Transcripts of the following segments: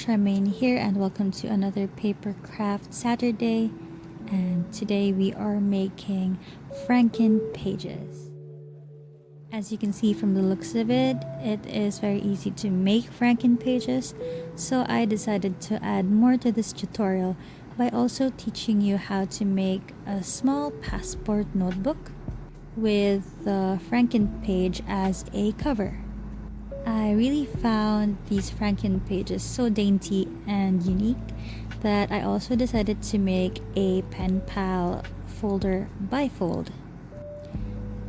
Charmaine here, and welcome to another papercraft Saturday. And today we are making franken pages. As you can see from the looks of it, it is very easy to make franken pages, so I decided to add more to this tutorial by also teaching you how to make a small passport notebook with the franken page as a cover. I really found these franken pages so dainty and unique that I also decided to make a Pal Folder Bifold.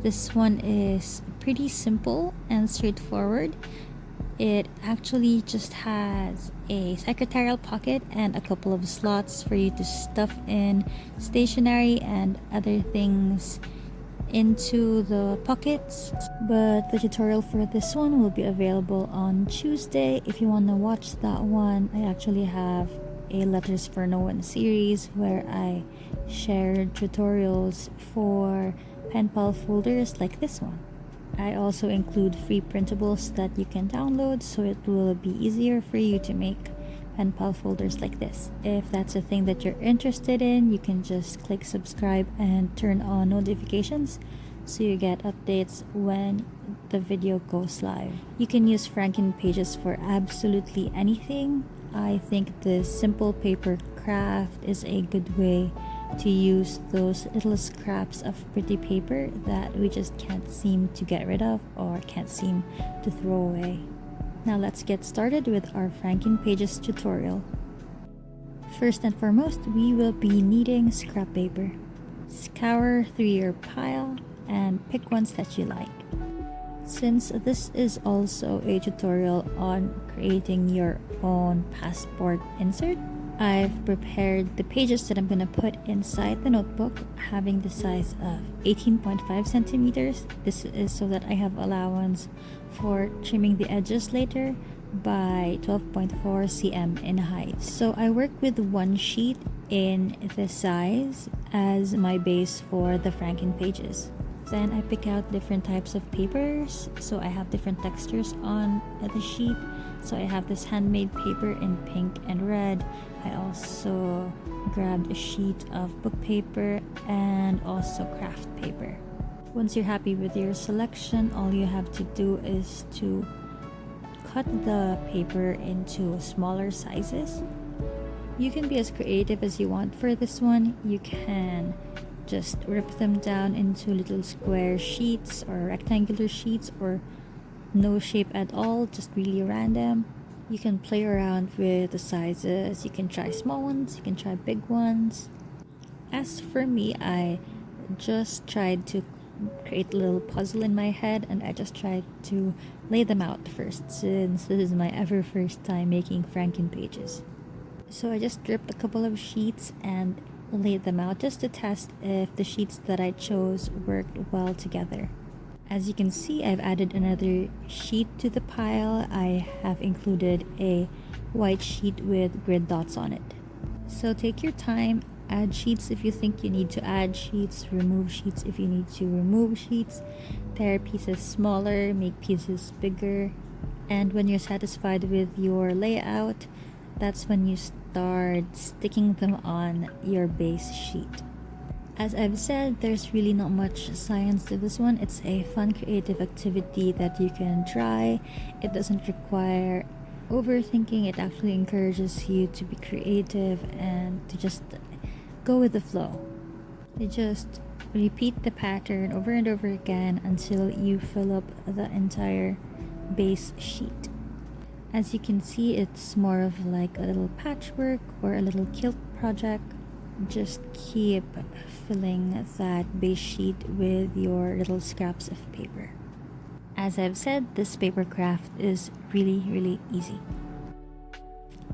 This one is pretty simple and straightforward. It actually just has a secretarial pocket and a couple of slots for you to stuff in stationery and other things into the pockets. But the tutorial for this one will be available on Tuesday. If you want to watch that one, I actually have a Letters for No One series where I shared tutorials for pen pal folders like this one. I also include free printables that you can download, so it will be easier for you to make pen pal folders like this. If that's a thing that you're interested in, you can just click subscribe and turn on notifications so you get updates when the video goes live. You can use franken pages for absolutely anything. I think the simple paper craft is a good way to use those little scraps of pretty paper that we just can't seem to get rid of or can't seem to throw away. Now let's get started with our franken pages tutorial. First and foremost, we will be needing scrap paper. Scour through your pile and pick ones that you like. Since this is also a tutorial on creating your own passport insert, I've prepared the pages that I'm going to put inside the notebook, having the size of 18.5 centimeters. This is so that I have allowance for trimming the edges later, by 12.4 cm in height. So I work with one sheet in this size as my base for the franken pages. Then I pick out different types of papers, so I have different textures on the sheet. So I have this handmade paper in pink and red. I also grabbed a sheet of book paper and also kraft paper. Once you're happy with your selection, all you have to do is to cut the paper into smaller sizes. You can be as creative as you want for this one. You can just rip them down into little square sheets or rectangular sheets or no shape at all, just really random. You can play around with the sizes. You can try small ones, you can try big ones. As for me, I just tried to create a little puzzle in my head, and I just tried to lay them out first, since this is my ever first time making franken pages. So I just stripped a couple of sheets and laid them out just to test if the sheets that I chose worked well together. As you can see, I've added another sheet to the pile. I have included a white sheet with grid dots on it. So take your time, add sheets if you think you need to add sheets, remove sheets if you need to remove sheets, tear pieces smaller, make pieces bigger, and when you're satisfied with your layout, that's when you start sticking them on your base sheet. As I've said, there's really not much science to this one. It's a fun creative activity that you can try. It doesn't require overthinking. It actually encourages you to be creative and to just go with the flow. You just repeat the pattern over and over again until you fill up the entire base sheet. As you can see, it's more of like a little patchwork or a little quilt project. Just keep filling that base sheet with your little scraps of paper. As I've said, this paper craft is really easy.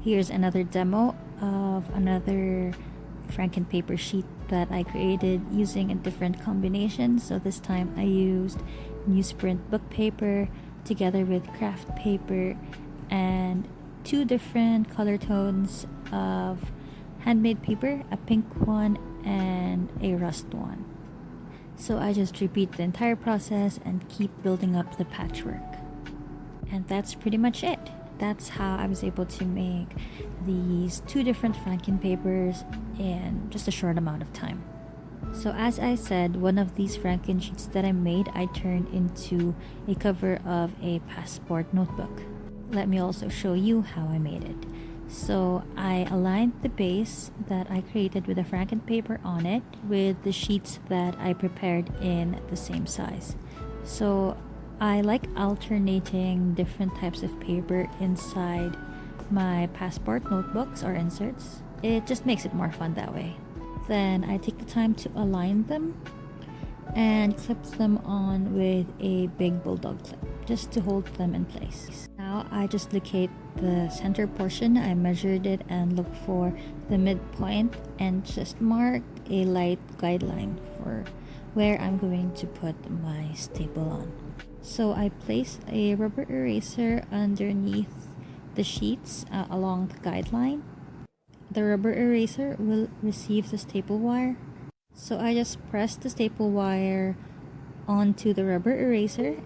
Here's another demo of another franken paper sheet that I created using a different combination. So this time I used newsprint book paper together with kraft paper and two different color tones of handmade paper, a pink one and a rust one. So I just repeat the entire process and keep building up the patchwork. And that's pretty much it. that's how I was able to make these 2 different franken papers in just a short amount of time. So as I said, one of these franken sheets that I made, I turned into a cover of a passport notebook. Let me also show you how I made it. So I aligned the base that I created with a franken paper on it with the sheets that I prepared in the same size. So I like alternating different types of paper inside my passport notebooks or inserts. It just makes it more fun that way. Then I take the time to align them and clip them on with a big bulldog clip just to hold them in place. Now I just locate the center portion. I measured it and look for the midpoint and just mark a light guideline for where I'm going to put my staple on. So I place a rubber eraser underneath the sheets along the guideline. The rubber eraser will receive the staple wire. So I just press the staple wire onto the rubber eraser,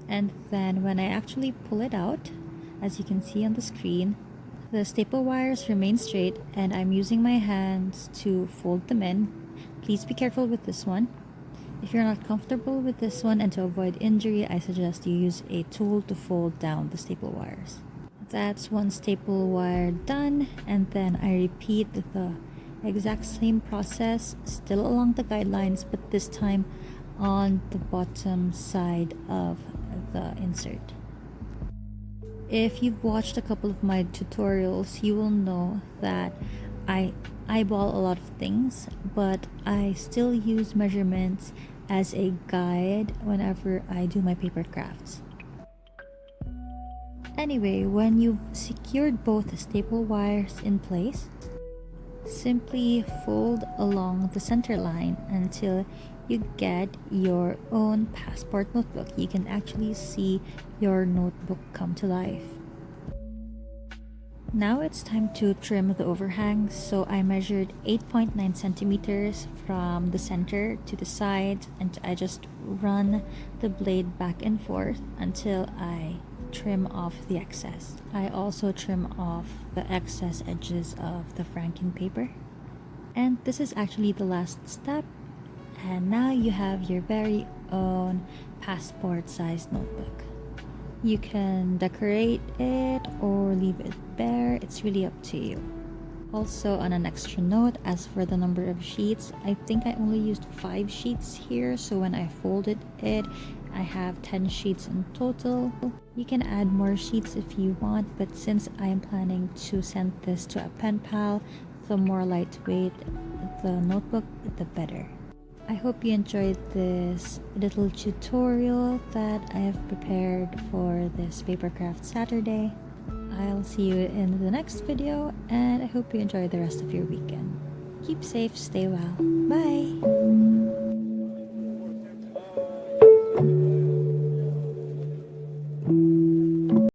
and then when I actually pull it out, as you can see on the screen, the staple wires remain straight and I'm using my hands to fold them in. Please be careful with this one. If you're not comfortable with this one and to avoid injury, I suggest you use a tool to fold down the staple wires. That's one staple wire done, and then I repeat the exact same process still along the guidelines, but this time on the bottom side of the insert. If you've watched a couple of my tutorials, you will know that I eyeball a lot of things, but I still use measurements as a guide whenever I do my paper crafts. Anyway, when you've secured both staple wires in place, simply fold along the center line until you get your own passport notebook. You can actually see your notebook come to life. Now it's time to trim the overhang, so I measured 8.9 centimeters from the center to the sides, and I just run the blade back and forth until I trim off the excess. I also trim off the excess edges of the franken paper. And this is actually the last step, and now you have your very own passport sized notebook. You can decorate it or leave it bare, it's really up to you. Also, on an extra note, as for the number of sheets, I think I only used 5 sheets here, so when I folded it, I have 10 sheets in total. You can add more sheets if you want, but since I am planning to send this to a pen pal, the more lightweight the notebook, the better. I hope you enjoyed this little tutorial that I have prepared for this Papercraft Saturday. I'll see you in the next video, and I hope you enjoy the rest of your weekend. Keep safe, stay well. Bye!